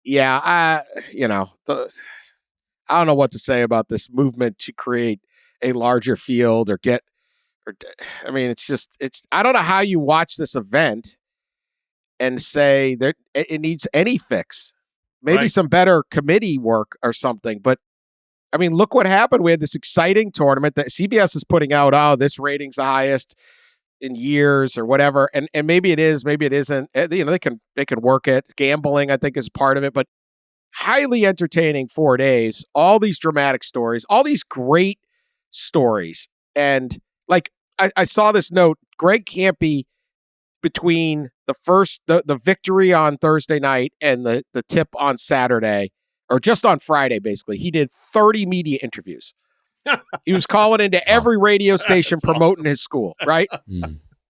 Yeah, I don't know what to say about this movement to create a larger field I don't know how you watch this event and say that it needs any fix. Maybe some better committee work or something. But, I mean, look what happened. We had this exciting tournament that CBS is putting out, this rating's the highest in years or whatever. And maybe it is, maybe it isn't. They can work it. Gambling, I think, is part of it. But highly entertaining 4 days, all these dramatic stories, all these great stories. And, I saw this note, Greg Campy, between the victory on Thursday night and the tip on Saturday, or just on Friday, basically, he did 30 media interviews. He was calling into every radio station promoting his school, right?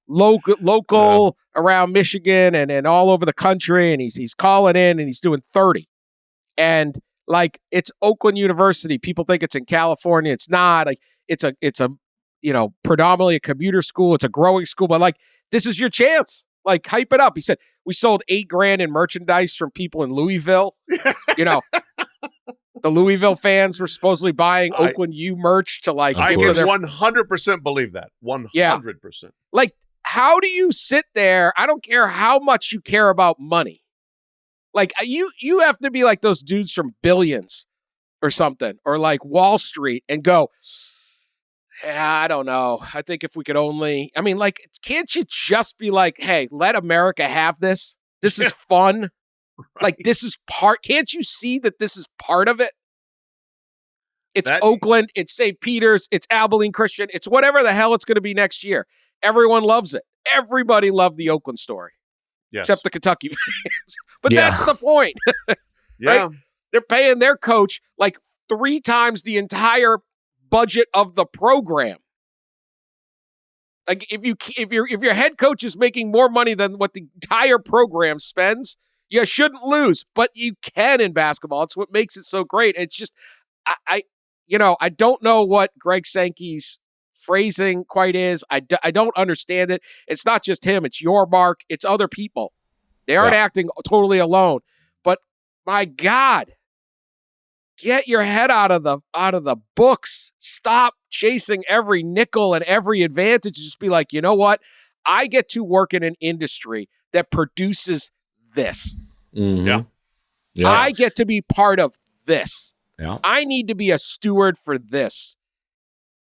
Local around Michigan and all over the country, and he's calling in and he's doing 30. And it's Oakland University. People think it's in California. It's not. It's a predominantly a commuter school. It's a growing school, but this is your chance. Hype it up. He said, we sold $8,000 in merchandise from people in Louisville. The Louisville fans were supposedly buying Oakland U merch to I can 100% believe that. 100%. Yeah. How do you sit there? I don't care how much you care about money. You have to be like those dudes from Billions or something, or Wall Street, and go, I don't know. I think if we could only, can't you just be hey, let America have this? This is fun. Right. This is can't you see that this is part of it? It's Oakland, it's St. Peter's, it's Abilene Christian, it's whatever the hell it's going to be next year. Everyone loves it. Everybody loved the Oakland story. Yes. Except the Kentucky fans. But that's the point. Right? They're paying their coach 3 times the entire budget of the program. If your head coach is making more money than what the entire program spends, you shouldn't lose, but you can in basketball. It's what makes it so great. It's just I don't know what Greg Sankey's phrasing quite is. I don't understand it. It's not just him. It's your mark. It's other people. They aren't acting totally alone. But my God, get your head out of the books. Stop chasing every nickel and every advantage. Just be like, you know what? I get to work in an industry that produces this. Mm-hmm. Yeah. I get to be part of this. Yeah. I need to be a steward for this.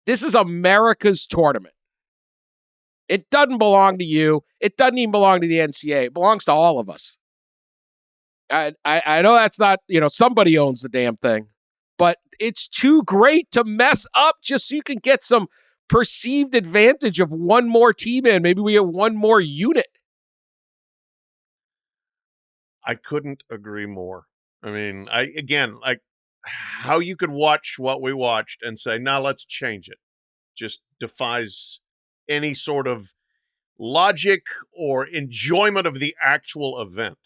This is America's tournament. It doesn't belong to you. It doesn't even belong to the NCAA. It belongs to all of us. I know that's not, somebody owns the damn thing, but it's too great to mess up just so you can get some perceived advantage of one more team in. Maybe we get one more unit. I couldn't agree more. How you could watch what we watched and say, now let's change it, just defies any sort of logic or enjoyment of the actual event.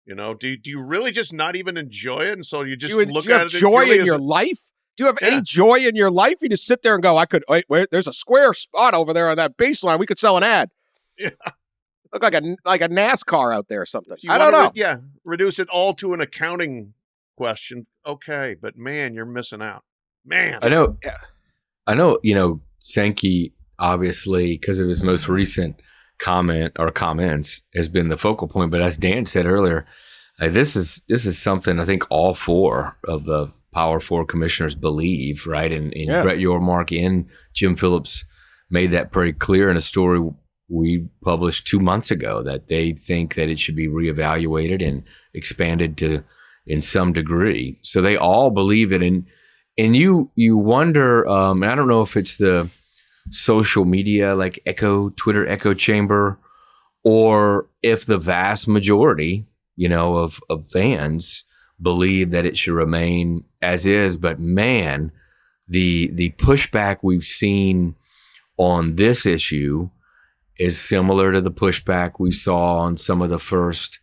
Do you really just not even enjoy it? And so you just look at it. Do you have joy in your life? Do you have any joy in your life? You just sit there and go, wait, there's a square spot over there on that baseline. We could sell an ad. Yeah. Look like a NASCAR out there or something. I don't know. Reduce it all to an accounting question. Okay, but man, you're missing out. Man. I know, Sankey, obviously, because of his most recent comments, has been the focal point. But as Dan said earlier, this is something I think all 4 of the Power 4 commissioners believe, right? And Brett Yormark and Jim Phillips made that pretty clear in a story we published 2 months ago, that they think that it should be reevaluated and expanded in some degree. So they all believe it. And you wonder, I don't know if it's the social media, Twitter echo chamber, or if the vast majority, of fans believe that it should remain as is. But man, the pushback we've seen on this issue is similar to the pushback we saw on some of the first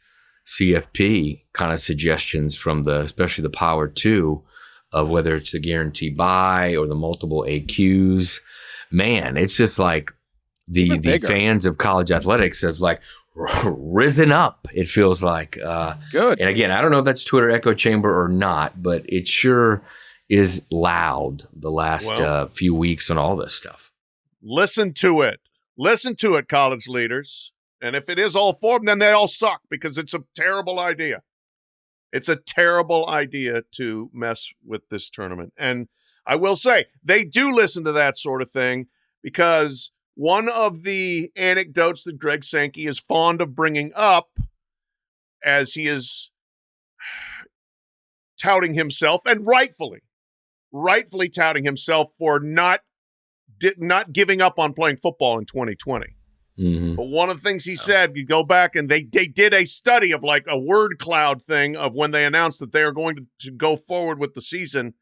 CFP kind of suggestions from especially the Power 2, of whether it's the guarantee buy or the multiple AQs. Man, it's just the fans of college athletics have risen up, it feels like. Good. And again, I don't know if that's Twitter echo chamber or not, but it sure is loud the last few weeks on all this stuff. Listen to it. Listen to it, college leaders. And if it is all for them, then they all suck because it's a terrible idea. It's a terrible idea to mess with this tournament. And I will say, they do listen to that sort of thing because one of the anecdotes that Greg Sankey is fond of bringing up as he is touting himself, and rightfully touting himself for not giving up on playing football in 2020. Mm-hmm. But one of the things he said, you go back and they did a study of like a word cloud thing of when they announced that they are going to go forward with the season.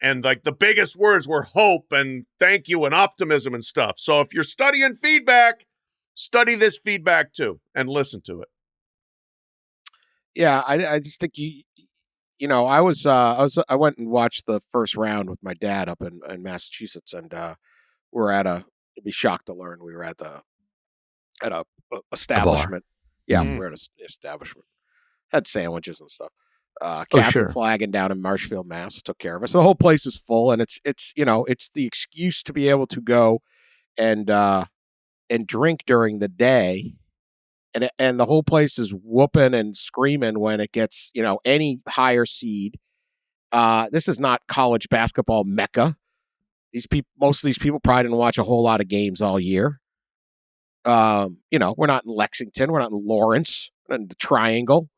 And like the biggest words were hope and thank you and optimism and stuff. So if you're studying feedback, study this feedback too and listen to it. Yeah, I just think I went and watched the first round with my dad up in Massachusetts, and you'd be shocked to learn we were at a establishment. Yeah, we were at an establishment. Had sandwiches and stuff. Captain Flagging down in Marshfield, Mass. Took care of us. So the whole place is full, and it's the excuse to be able to go and drink during the day, and the whole place is whooping and screaming when it gets any higher seed. This is not college basketball mecca. Most of these people probably didn't watch a whole lot of games all year. We're not in Lexington, we're not in Lawrence, we're not in the Triangle.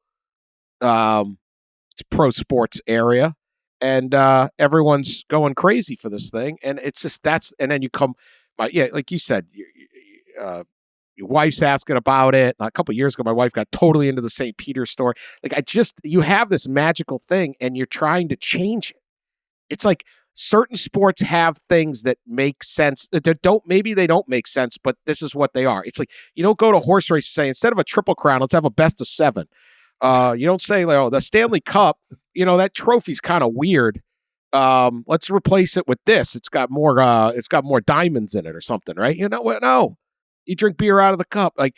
It's a pro sports area, and everyone's going crazy for this thing. And it's just and then you come, like you said, your wife's asking about it. A couple of years ago, my wife got totally into the St. Peter's story. Like you have this magical thing, and you're trying to change it. It's like certain sports have things that make sense that maybe they don't make sense, but this is what they are. It's like you don't go to horse race and say instead of a Triple Crown, let's have a best of 7. You don't say, the Stanley Cup, that trophy's kind of weird. Let's replace it with this. It's got more diamonds in it or something, right? You know what? No, you drink beer out of the cup. Like,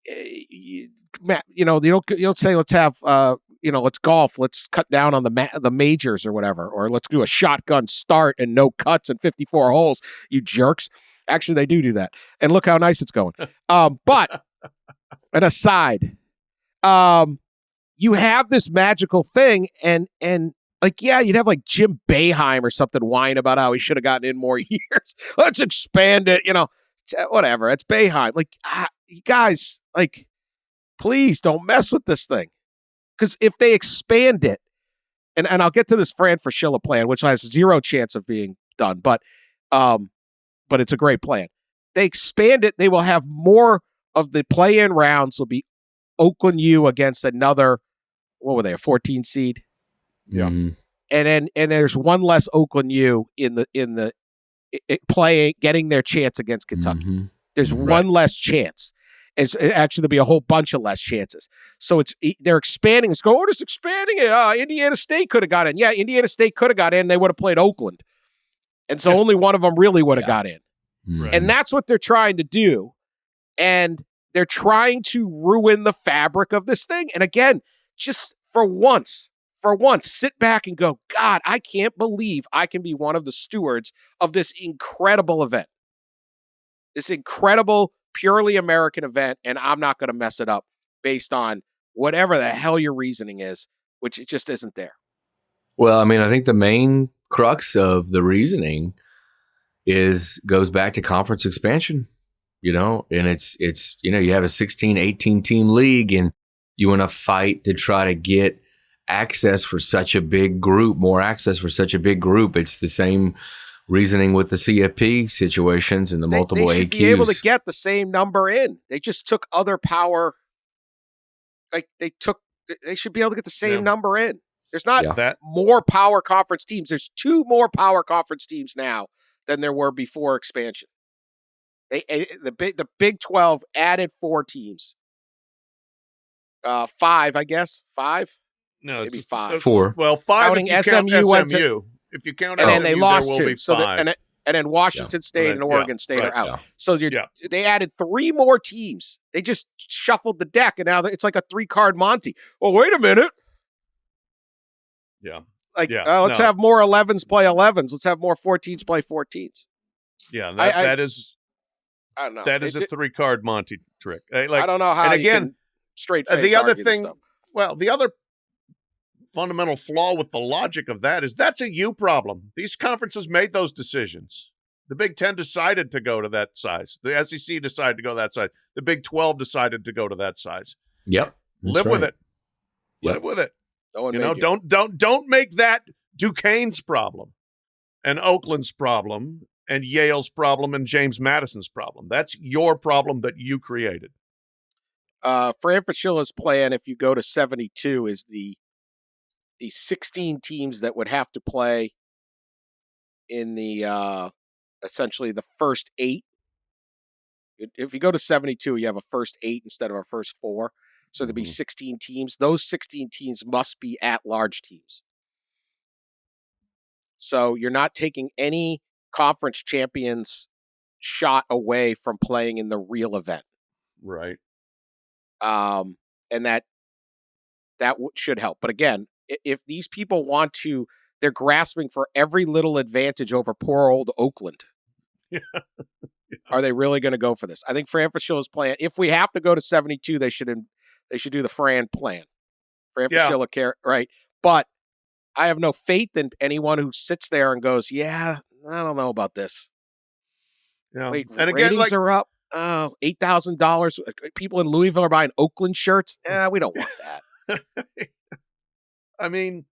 you don't say, let's have, let's golf. Let's cut down on the majors or whatever, or let's do a shotgun start and no cuts and 54 holes, you jerks. Actually, they do that. And look how nice it's going. But an aside, you have this magical thing, and like, yeah, you'd have like Jim Boeheim or something whine about how he should have gotten in more years. Let's expand it, whatever. It's Boeheim. Like, you guys, like, please don't mess with this thing. Because if they expand it, and I'll get to this Fran Fraschilla plan, which has zero chance of being done, but it's a great plan. They expand it, they will have more of the play-in rounds will be Oakland U against another, what were they, a 14 seed? Yeah. Mm-hmm. And there's one less Oakland U in the getting their chance against Kentucky. Mm-hmm. There's one less chance. Actually, there'll be a whole bunch of less chances. So they're expanding. It's going, just expanding it. Indiana State could have got in. Yeah, Indiana State could have got in. They would have played Oakland. And so only one of them really would have got in. Right. And that's what they're trying to do. And they're trying to ruin the fabric of this thing. And again, just for once, sit back and go, God, I can't believe I can be one of the stewards of this incredible event. This incredible, purely American event, and I'm not going to mess it up based on whatever the hell your reasoning is, which it just isn't there. Well, I mean, I think the main crux of the reasoning goes back to conference expansion, and it's you have a 16, 18 team league, and you want to fight to try to get access for such a big group, more access for such a big group. It's the same reasoning with the CFP situations and the multiple AQs. They should be able to get the same number in. They just took other power. Like they should be able to get the same number in. There's not more power conference teams. There's 2 more power conference teams now than there were before expansion. The Big 12 added 4 teams. 5, I guess. 5? No, maybe 5. 4. Well, 5 counting if you SMU count went SMU. If you count and SMU, then they lost there will 2. be 5. And then Washington State and Oregon State are out. Yeah. So they added 3 more teams. They just shuffled the deck, and now it's like a 3-card Monty. Well, wait a minute. Yeah. Let's have more 11s play 11s. Let's have more 14s play 14s. Yeah, that is. I don't know. That is a 3-card Monty trick. I don't know how. And again, straight face. The other thing. Well, the other fundamental flaw with the logic of that is that's a you problem. These conferences made those decisions. The Big Ten decided to go to that size. The SEC decided to go that size. The Big 12 decided to go to that size. Yep. Live with it. Yep. Live with it. No don't make that Duquesne's problem and Oakland's problem and Yale's problem and James Madison's problem. That's your problem that you created. Fran Fraschil's plan, if you go to 72, is the 16 teams that would have to play in the essentially the first 8. If you go to 72, you have a first 8 instead of a first 4. So there'd be 16 teams. Those 16 teams must be at-large teams. So you're not taking any conference champions shot away from playing in the real event. Right. And that should help. But again, if these people want to, they're grasping for every little advantage over poor old Oakland. Yeah. Are they really going to go for this? I think Fran Fraschil's plan, if we have to go to 72, they should do the Fran plan. Fran Fraschilla, right? But I have no faith in anyone who sits there and goes, yeah, I don't know about this. Yeah. Wait, and ratings again, are up. Oh, $8,000. People in Louisville are buying Oakland shirts. We don't want that. I mean,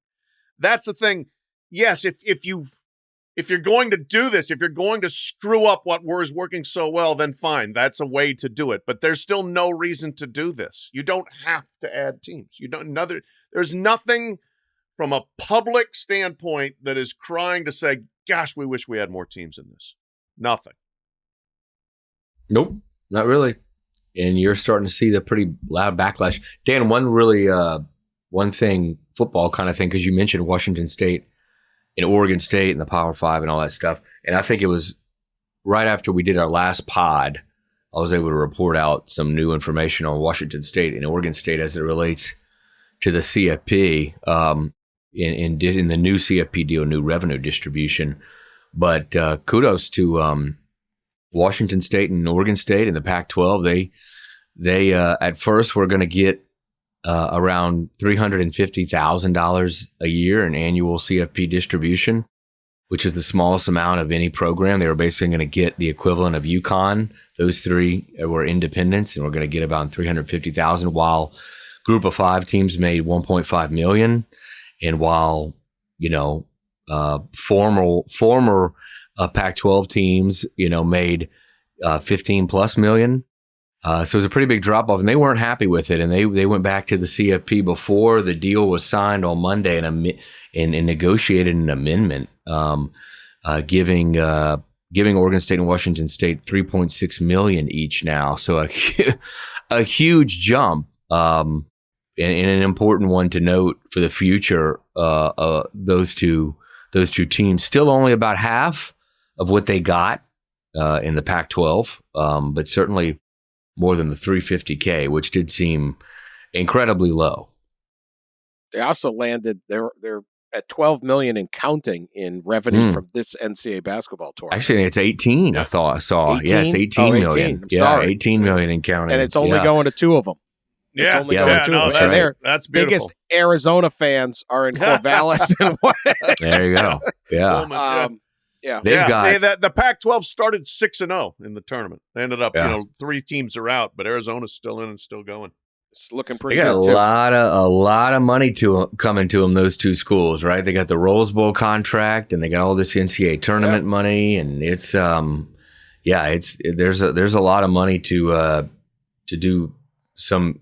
that's the thing. Yes, if you're going to do this, if you're going to screw up what is working so well, then fine. That's a way to do it. But there's still no reason to do this. You don't have to add teams. There's nothing from a public standpoint that is crying to say, gosh, we wish we had more teams in this. Nothing. Nope, not really. And you're starting to see the pretty loud backlash. Dan, one thing, football kind of thing, because you mentioned Washington State and Oregon State and the Power 5 and all that stuff. And I think it was right after we did our last pod, I was able to report out some new information on Washington State and Oregon State as it relates to the CFP in the new CFP deal, new revenue distribution. But kudos to Washington State and Oregon State and the Pac-12. They at first were going to get around $350,000 a year in annual CFP distribution, which is the smallest amount of any program. They were basically going to get the equivalent of UConn. Those 3 were independents, and we're going to get about $350,000, while Group of 5 teams made $1.5 million, and while former Pac-12 teams made $15+ million. So it was a pretty big drop off, and they weren't happy with it, and they went back to the CFP before the deal was signed on Monday, and negotiated an amendment giving Oregon State and Washington State $3.6 million each now. So a huge jump, and an important one to note for the future. Those two teams still only about half of what they got in the Pac-12, but certainly more than the $350K, which did seem incredibly low. They also landed, they're at $12 million and counting in revenue from this NCAA basketball tournament. Actually, it's 18. I saw. 18? Yeah, it's 18 million. Sorry. 18 million and counting. And it's only going to 2 of them. Yeah, it's only going to 2 of them. Right. That's beautiful. Biggest Arizona fans are in Corvallis. There you go. Yeah. The Pac-12 started 6-0 in the tournament. They ended up, 3 teams are out, but Arizona's still in and still going. It's looking pretty good. They got a lot of money coming to them. Those 2 schools, right? They got the Rose Bowl contract, and they got all this NCAA tournament money, and it's there's a lot of money to do some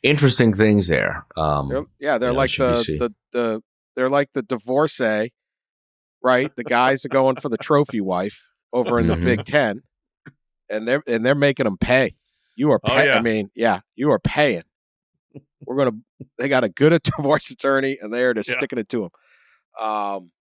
interesting things there. They're like they're like the divorcee. Right, the guys are going for the trophy wife over in the Big Ten, and they're making them pay. You are paying. I mean, you are paying. They got a good divorce attorney, and they're just sticking it to them.